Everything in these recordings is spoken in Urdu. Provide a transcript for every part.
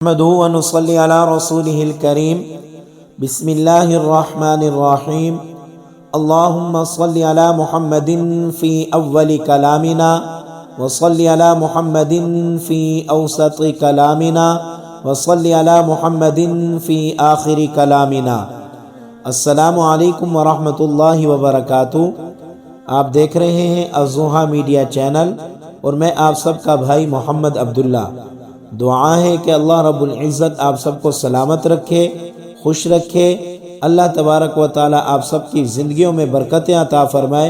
نحمده ونصلي على رسوله الكريم بسم الله الرحمن الرحيم اللهم صل على محمد في أول كلامنا وصل على محمد في أوسط كلامنا وصل على محمد في آخر كلامنا السلام علیکم ورحمۃ اللہ وبرکاتہ۔ آپ دیکھ رہے ہیں الضحیٰ میڈیا چینل اور میں آپ سب کا بھائی محمد عبداللہ۔ دعا ہے کہ اللہ رب العزت آپ سب کو سلامت رکھے، خوش رکھے۔ اللہ تبارک و تعالی آپ سب کی زندگیوں میں برکتیں عطا فرمائے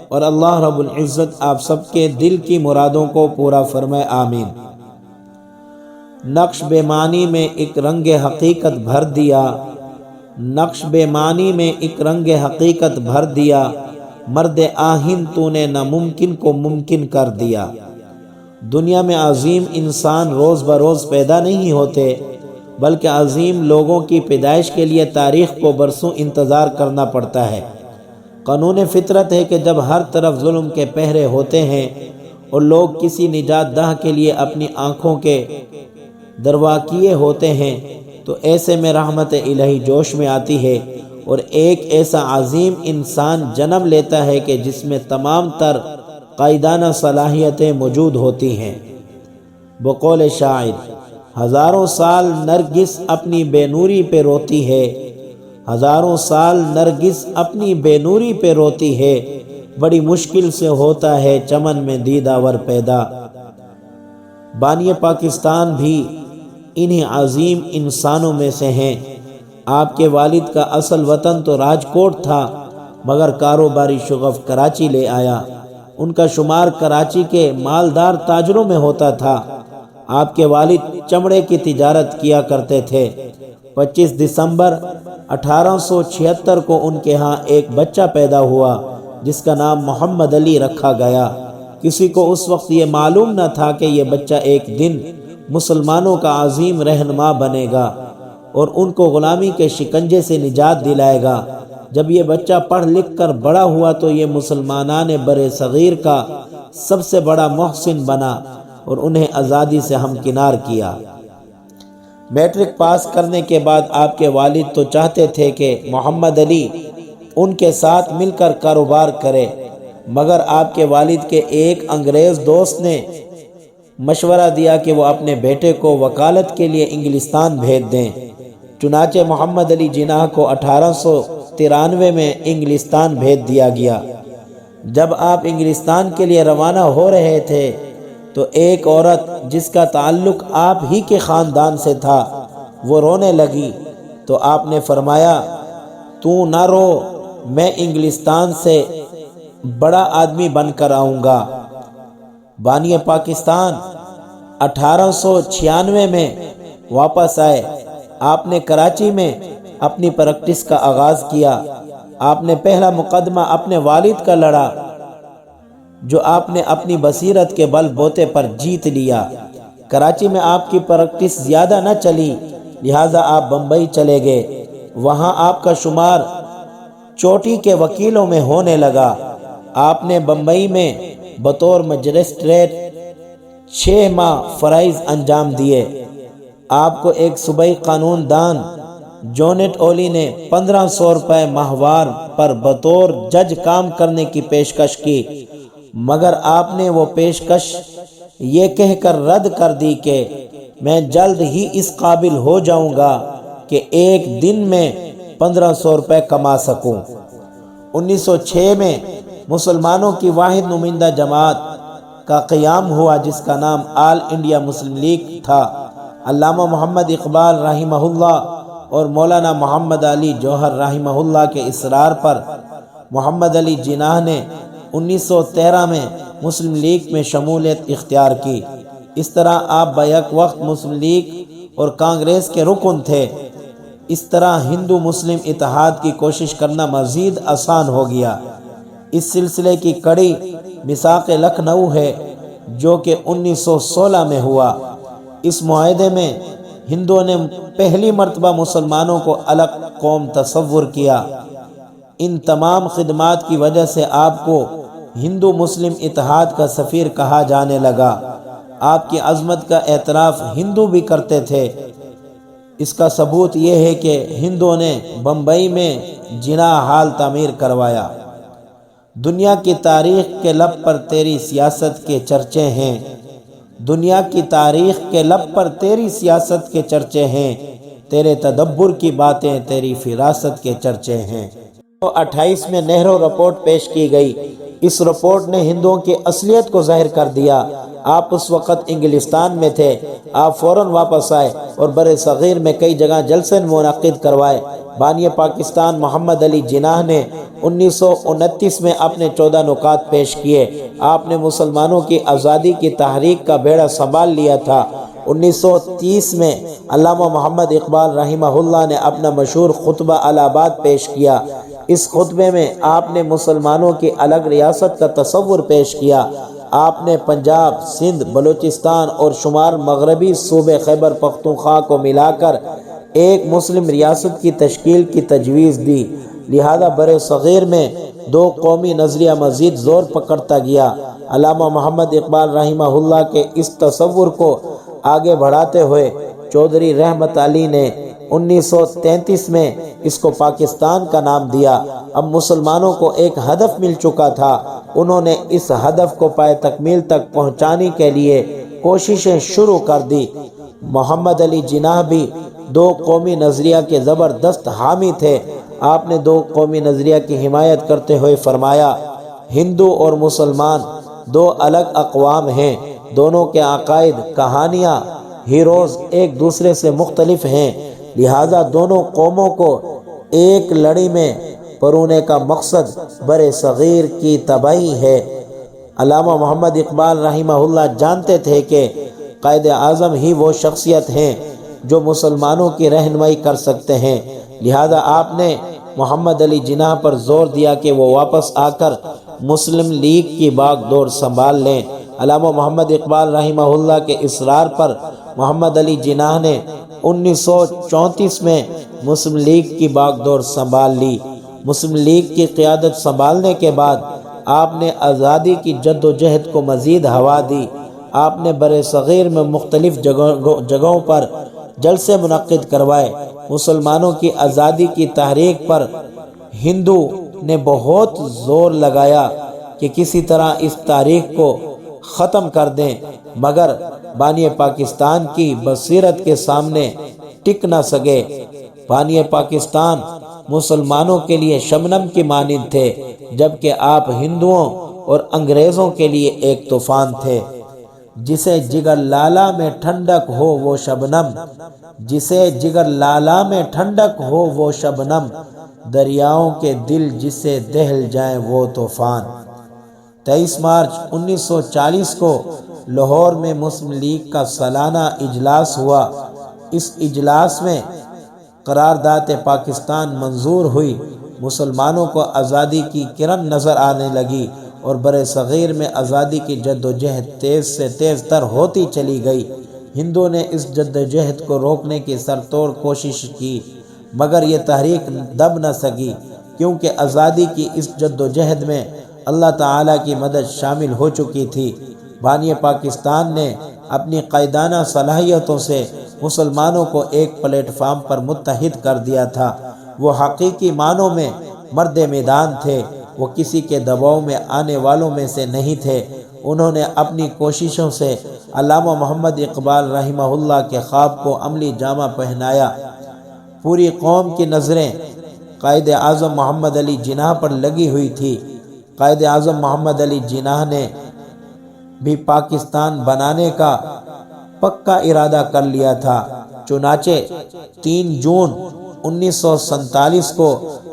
اور اللہ رب العزت آپ سب کے دل کی مرادوں کو پورا فرمائے، آمین۔ نقش بے معنی میں ایک رنگ حقیقت بھر دیا، نقش بے معنی میں ایک رنگ حقیقت بھر دیا، مرد آہن تو نے ناممکن کو ممکن کر دیا۔ دنیا میں عظیم انسان روز بروز پیدا نہیں ہوتے، بلکہ عظیم لوگوں کی پیدائش کے لیے تاریخ کو برسوں انتظار کرنا پڑتا ہے۔ قانون فطرت ہے کہ جب ہر طرف ظلم کے پہرے ہوتے ہیں اور لوگ کسی نجات دہ کے لیے اپنی آنکھوں کے دروا کیے ہوتے ہیں، تو ایسے میں رحمت الہی جوش میں آتی ہے اور ایک ایسا عظیم انسان جنم لیتا ہے کہ جس میں تمام تر قائدانہ صلاحیتیں موجود ہوتی ہیں۔ بقول شاعر، ہزاروں سال نرگس اپنی بے نوری پہ روتی ہے، ہزاروں سال نرگس اپنی بے نوری پہ روتی ہے، بڑی مشکل سے ہوتا ہے چمن میں دیداور پیدا۔ بانی پاکستان بھی انہی عظیم انسانوں میں سے ہیں۔ آپ کے والد کا اصل وطن تو راجکوٹ تھا، مگر کاروباری شغف کراچی لے آیا۔ ان کا شمار کراچی کے مالدار تاجروں میں ہوتا تھا۔ آپ کے والد چمڑے کی تجارت کیا کرتے تھے۔ 25 دسمبر 1876 کو ان کے ہاں ایک بچہ پیدا ہوا جس کا نام محمد علی رکھا گیا۔ کسی کو اس وقت یہ معلوم نہ تھا کہ یہ بچہ ایک دن مسلمانوں کا عظیم رہنما بنے گا اور ان کو غلامی کے شکنجے سے نجات دلائے گا۔ جب یہ بچہ پڑھ لکھ کر بڑا ہوا تو یہ مسلمانان برے صغیر کا سب سے بڑا محسن بنا اور انہیں آزادی سے ہمکنار کیا۔ میٹرک پاس کرنے کے بعد آپ کے والد تو چاہتے تھے کہ محمد علی ان کے ساتھ مل کر کاروبار کرے، مگر آپ کے والد کے ایک انگریز دوست نے مشورہ دیا کہ وہ اپنے بیٹے کو وکالت کے لیے انگلستان بھیج دیں۔ چنانچہ محمد علی جناح کو 1893 میں انگلستان بھیج دیا گیا۔ جب آپ انگلستان کے لیے روانہ ہو رہے تھے تو ایک عورت جس کا تعلق آپ ہی کے خاندان سے تھا وہ رونے لگی، تو آپ نے فرمایا، تو نہ رو، میں انگلستان سے بڑا آدمی بن کر آؤں گا۔ بانی پاکستان 1896 میں واپس آئے۔ آپ نے کراچی میں اپنی پریکٹس کا آغاز کیا۔ آپ نے پہلا مقدمہ اپنے والد کا لڑا جو آپ نے اپنی بصیرت کے بل بوتے پر جیت لیا۔ کراچی میں آپ کی پریکٹس زیادہ نہ چلی، لہٰذا آپ بمبئی چلے گئے۔ وہاں آپ کا شمار چوٹی کے وکیلوں میں ہونے لگا۔ آپ نے بمبئی میں بطور مجسٹریٹ 6 ماہ فرائض انجام دیے۔ آپ کو ایک صوبائی قانون دان جونٹ اولی نے 1500 روپے ماہوار پر بطور جج کام کرنے کی پیشکش کی، مگر آپ نے وہ پیشکش یہ کہہ کر رد کر دی کہ میں جلد ہی اس قابل ہو جاؤں گا کہ ایک دن میں 1500 روپے کما سکوں۔ 1906 میں مسلمانوں کی واحد نمائندہ جماعت کا قیام ہوا جس کا نام آل انڈیا مسلم لیگ تھا۔ علامہ محمد اقبال رحمہ اللہ اور مولانا محمد علی جوہر رحمہ اللہ کے اصرار پر محمد علی جناح نے 1913 میں مسلم لیگ میں شمولیت اختیار کی۔ اس طرح آپ بیک وقت مسلم لیگ اور کانگریس کے رکن تھے۔ اس طرح ہندو مسلم اتحاد کی کوشش کرنا مزید آسان ہو گیا۔ اس سلسلے کی کڑی میثاق لکھنؤ ہے جو کہ 1916 میں ہوا۔ اس معاہدے میں ہندوؤں نے پہلی مرتبہ مسلمانوں کو الگ قوم تصور کیا۔ ان تمام خدمات کی وجہ سے آپ کو ہندو مسلم اتحاد کا سفیر کہا جانے لگا۔ آپ کی عظمت کا اعتراف ہندو بھی کرتے تھے اس کا ثبوت یہ ہے کہ ہندوؤں نے بمبئی میں جناح ہال تعمیر کروایا۔ دنیا کی تاریخ کے لب پر تیری سیاست کے چرچے ہیں، دنیا کی تاریخ کے لب پر تیری سیاست کے چرچے ہیں، تیرے تدبر کی باتیں تیری فراست کے چرچے ہیں۔ 1928 میں نہرو رپورٹ پیش کی گئی۔ اس رپورٹ نے ہندوؤں کی اصلیت کو ظاہر کر دیا۔ آپ اس وقت انگلستان میں تھے۔ آپ فوراً واپس آئے اور بر صغیر میں کئی جگہ جلسے منعقد کروائے۔ بانی پاکستان محمد علی جناح نے 1929 میں اپنے 14 نکات پیش کیے۔ آپ نے مسلمانوں کی آزادی کی تحریک کا بیڑا سنبھال لیا تھا۔ 1930 میں علامہ محمد اقبال رحمہ اللہ نے اپنا مشہور خطبہ الہ آباد پیش کیا۔ اس خطبے میں آپ نے مسلمانوں کی الگ ریاست کا تصور پیش کیا۔ آپ نے پنجاب، سندھ، بلوچستان اور شمال مغربی صوبے خیبر پختونخوا کو ملا کر ایک مسلم ریاست کی تشکیل کی تجویز دی۔ لہذا بر صغیر میں دو قومی نظریہ مزید زور پکڑتا گیا۔ علامہ محمد اقبال رحمہ اللہ کے اس تصور کو آگے بڑھاتے ہوئے چودھری رحمت علی نے 1933 میں اس کو پاکستان کا نام دیا۔ اب مسلمانوں کو ایک ہدف مل چکا تھا۔ انہوں نے اس ہدف کو پائے تکمیل تک پہنچانے کے لیے کوششیں شروع کر دی۔ محمد علی جناح بھی دو قومی نظریہ کے زبردست حامی تھے۔ آپ نے دو قومی نظریہ کی حمایت کرتے ہوئے فرمایا، ہندو اور مسلمان دو الگ اقوام ہیں، دونوں کے عقائد، کہانیاں، ہیروز ایک دوسرے سے مختلف ہیں، لہذا دونوں قوموں کو ایک لڑی میں پرونے کا مقصد بر صغیر کی تباہی ہے۔ علامہ محمد اقبال رحمہ اللہ جانتے تھے کہ قائد اعظم ہی وہ شخصیت ہیں جو مسلمانوں کی رہنمائی کر سکتے ہیں، لہذا آپ نے محمد علی جناح پر زور دیا کہ وہ واپس آ کر مسلم لیگ کی باغ دور سنبھال لیں۔ علامہ محمد اقبال رحمہ اللہ کے اصرار پر محمد علی جناح نے 1934 میں مسلم لیگ کی باغ دور سنبھال لی۔ مسلم لیگ کی قیادت سنبھالنے کے بعد آپ نے آزادی کی جد و جہد کو مزید ہوا دی۔ آپ نے بر صغیر میں مختلف جگہوں پر جلسے منعقد کروائے۔ مسلمانوں کی آزادی کی تحریک پر ہندو نے بہت زور لگایا کہ کسی طرح اس تاریخ کو ختم کر دیں، مگر بانی پاکستان کی بصیرت کے سامنے ٹک نہ سکے۔ بانی پاکستان مسلمانوں کے لیے شبنم کی مانند تھے، جبکہ آپ ہندوؤں اور انگریزوں کے لیے ایک طوفان تھے۔ جسے جگر لالا میں ٹھنڈک ہو وہ شبنم، جسے جگر لالا میں ٹھنڈک ہو وہ شبنم، دریاؤں کے دل جسے دہل جائیں وہ طوفان۔ 23 مارچ 1940 کو لاہور میں مسلم لیگ کا سالانہ اجلاس ہوا۔ اس اجلاس میں قرارداد پاکستان منظور ہوئی۔ مسلمانوں کو آزادی کی کرن نظر آنے لگی اور بر صغیر میں آزادی کی جد و جہد تیز سے تیز تر ہوتی چلی گئی۔ ہندوؤں نے اس جد و جہد کو روکنے کی سرتوڑ کوشش کی، مگر یہ تحریک دب نہ سکی، کیونکہ آزادی کی اس جد و جہد میں اللہ تعالیٰ کی مدد شامل ہو چکی تھی۔ بانی پاکستان نے اپنی قائدانہ صلاحیتوں سے مسلمانوں کو ایک پلیٹ فارم پر متحد کر دیا تھا۔ وہ حقیقی معنوں میں مرد میدان تھے، وہ کسی کے دباؤ میں آنے والوں میں سے نہیں تھے۔ انہوں نے اپنی کوششوں سے علامہ محمد اقبال رحمہ اللہ کے خواب کو عملی جامہ پہنایا۔ پوری قوم کی نظریں قائد اعظم محمد علی جناح پر لگی ہوئی تھی۔ قائد اعظم محمد علی جناح نے بھی پاکستان بنانے کا پکا ارادہ کر لیا تھا۔ چنانچہ 3 جون 1947 کو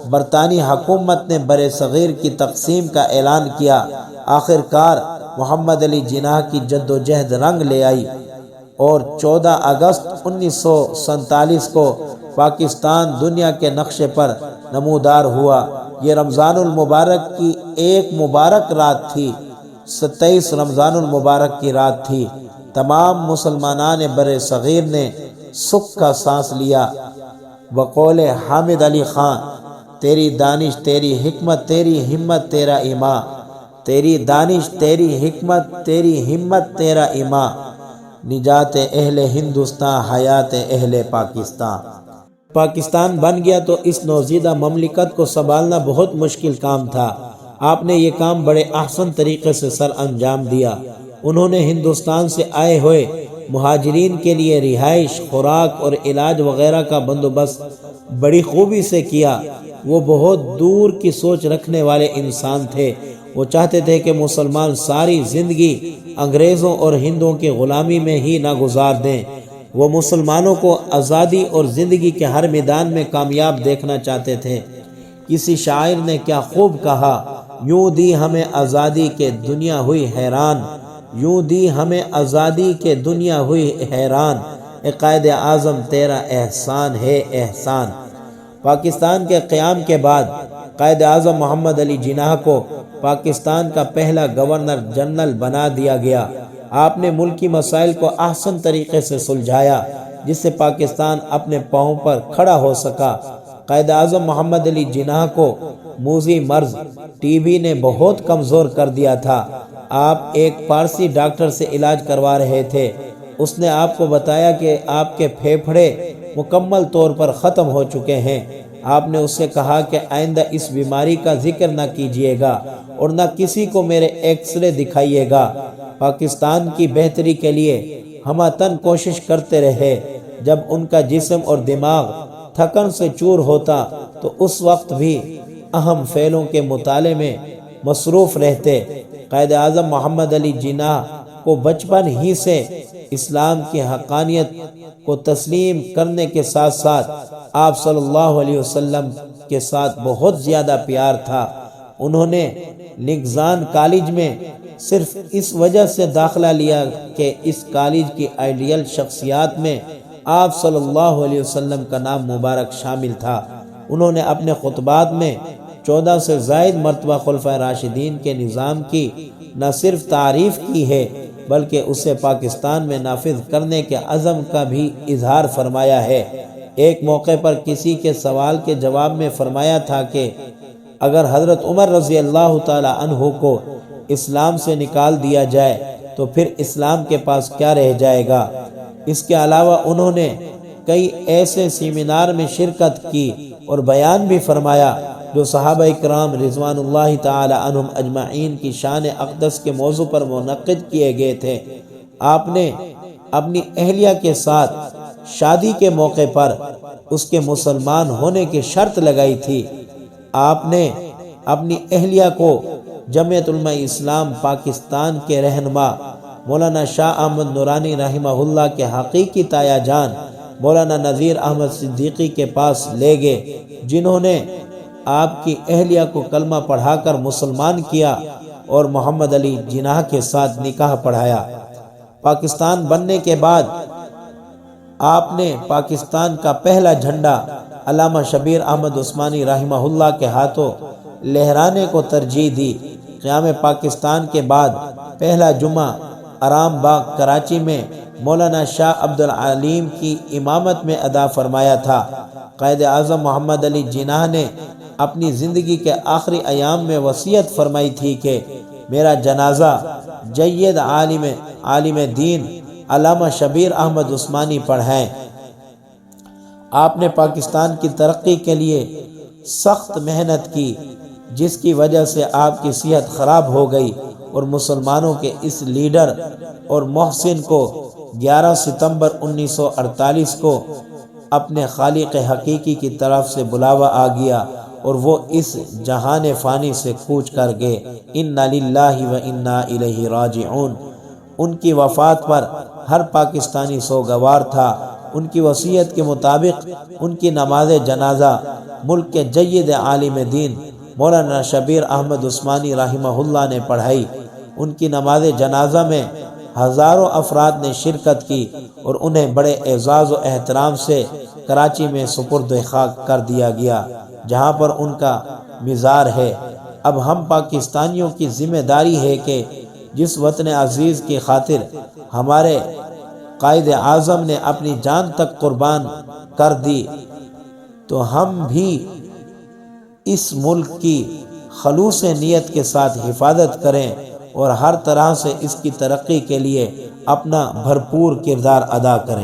برطانوی حکومت نے بر صغیر کی تقسیم کا اعلان کیا۔ آخر کار محمد علی جناح کی جد و جہد رنگ لے آئی اور 14 اگست 1947 کو پاکستان دنیا کے نقشے پر نمودار ہوا۔ یہ رمضان المبارک کی ایک مبارک رات تھی، 27 رمضان المبارک کی رات تھی۔ تمام مسلمانان بر صغیر نے سکھ کا سانس لیا۔ بقول حامد علی خان، تیری دانش تیری حکمت تیری ہمت تیرا ایمان، تیری دانش تیری حکمت تیری ہمت تیرا ایمان، نجات اہل ہندوستان حیات اہل پاکستان۔ پاکستان بن گیا تو اس نوزیدہ مملکت کو سنبھالنا بہت مشکل کام تھا۔ آپ نے یہ کام بڑے احسن طریقے سے سر انجام دیا۔ انہوں نے ہندوستان سے آئے ہوئے مہاجرین کے لیے رہائش، خوراک اور علاج وغیرہ کا بندوبست بڑی خوبی سے کیا۔ وہ بہت دور کی سوچ رکھنے والے انسان تھے۔ وہ چاہتے تھے کہ مسلمان ساری زندگی انگریزوں اور ہندوؤں کی غلامی میں ہی نہ گزار دیں۔ وہ مسلمانوں کو آزادی اور زندگی کے ہر میدان میں کامیاب دیکھنا چاہتے تھے۔ کسی شاعر نے کیا خوب کہا، یوں دی ہمیں آزادی کے دنیا ہوئی حیران، یوں دی ہمیں آزادی کے دنیا ہوئی حیران، اے قائد اعظم تیرا احسان ہے احسان۔ پاکستان کے قیام کے بعد قائد اعظم محمد علی جناح کو پاکستان کا پہلا گورنر جنرل بنا دیا گیا۔ آپ نے ملکی مسائل کو احسن طریقے سے سلجھایا، جس سے پاکستان اپنے پاؤں پر کھڑا ہو سکا۔ قائد اعظم محمد علی جناح کو موذی مرض ٹی بی نے بہت کمزور کر دیا تھا۔ آپ ایک پارسی ڈاکٹر سے علاج کروا رہے تھے۔ اس نے آپ کو بتایا کہ آپ کے پھیپھڑے مکمل طور پر ختم ہو چکے ہیں۔ آپ نے اس سے کہا کہ آئندہ اس بیماری کا ذکر نہ کیجیے گا اور نہ کسی کو میرے ایکس رے دکھائیے گا۔ پاکستان کی بہتری کے لیے ہمہ کوشش کرتے رہے۔ جب ان کا جسم اور دماغ تھکن سے چور ہوتا تو اس وقت بھی اہم فعلوں کے مطالعے میں مصروف رہتے۔ قائد اعظم محمد علی جناح کو بچپن ہی سے اسلام کی حقانیت کو تسلیم کرنے کے ساتھ ساتھ آپ صلی اللہ علیہ وسلم کے ساتھ بہت زیادہ پیار تھا۔ انہوں نے نگزان کالج میں صرف اس وجہ سے داخلہ لیا کہ اس کالج کی آئیڈیل شخصیات میں آپ صلی اللہ علیہ وسلم کا نام مبارک شامل تھا۔ انہوں نے اپنے خطبات میں 14 سے زائد مرتبہ خلفائے راشدین کے نظام کی نہ صرف تعریف کی ہے بلکہ اسے پاکستان میں نافذ کرنے کے عزم کا بھی اظہار فرمایا ہے۔ ایک موقع پر کسی کے سوال کے جواب میں فرمایا تھا کہ اگر حضرت عمر رضی اللہ تعالی عنہ کو اسلام سے نکال دیا جائے تو پھر اسلام کے پاس کیا رہ جائے گا۔ اس کے علاوہ انہوں نے کئی ایسے سیمینار میں شرکت کی اور بیان بھی فرمایا جو صحابہ کرام رضوان اللہ تعالی عنہم اجمعین کی شان اقدس کے موضوع پر منعقد کیے گئے تھے۔ آپ نے اپنی اہلیہ کے ساتھ شادی کے موقع پر اس کے مسلمان ہونے کی شرط لگائی تھی۔ آپ نے اپنی اہلیہ کو جمعیت علماء اسلام پاکستان کے رہنما مولانا شاہ احمد نورانی رحمہ اللہ کے حقیقی تایا جان مولانا نذیر احمد صدیقی کے پاس لے گئے، جنہوں نے آپ کی اہلیہ کو کلمہ پڑھا کر مسلمان کیا اور محمد علی جناح کے ساتھ نکاح پڑھایا۔ پاکستان بننے کے بعد آپ نے پاکستان کا پہلا جھنڈا علامہ شبیر احمد عثمانی رحمہ اللہ کے ہاتھوں لہرانے کو ترجیح دی۔ قیام پاکستان کے بعد پہلا جمعہ آرام باغ کراچی میں مولانا شاہ عبد العلیم کی امامت میں ادا فرمایا تھا۔ قائد اعظم محمد علی جناح نے اپنی زندگی کے آخری ایام میں وصیت فرمائی تھی کہ میرا جنازہ جید عالم دین علامہ شبیر احمد عثمانی پڑھائیں۔ آپ نے پاکستان کی ترقی کے لیے سخت محنت کی، جس کی وجہ سے آپ کی صحت خراب ہو گئی اور مسلمانوں کے اس لیڈر اور محسن کو 11 ستمبر 1948 کو اپنے خالق حقیقی کی طرف سے بلاوا آ گیا اور وہ اس جہان فانی سے کوچ کر گئے۔ انا للہ و انا الیہ راجعون۔ ان کی وفات پر ہر پاکستانی سوگوار تھا۔ ان کی وصیت کے مطابق ان کی نماز جنازہ ملک کے جید عالم دین مولانا شبیر احمد عثمانی رحمہ اللہ نے پڑھائی۔ ان کی نماز جنازہ میں ہزاروں افراد نے شرکت کی اور انہیں بڑے اعزاز و احترام سے کراچی میں سپرد خاک کر دیا گیا، جہاں پر ان کا مزار ہے۔ اب ہم پاکستانیوں کی ذمہ داری ہے کہ جس وطن عزیز کی خاطر ہمارے قائد اعظم نے اپنی جان تک قربان کر دی، تو ہم بھی اس ملک کی خلوص نیت کے ساتھ حفاظت کریں اور ہر طرح سے اس کی ترقی کے لیے اپنا بھرپور کردار ادا کریں۔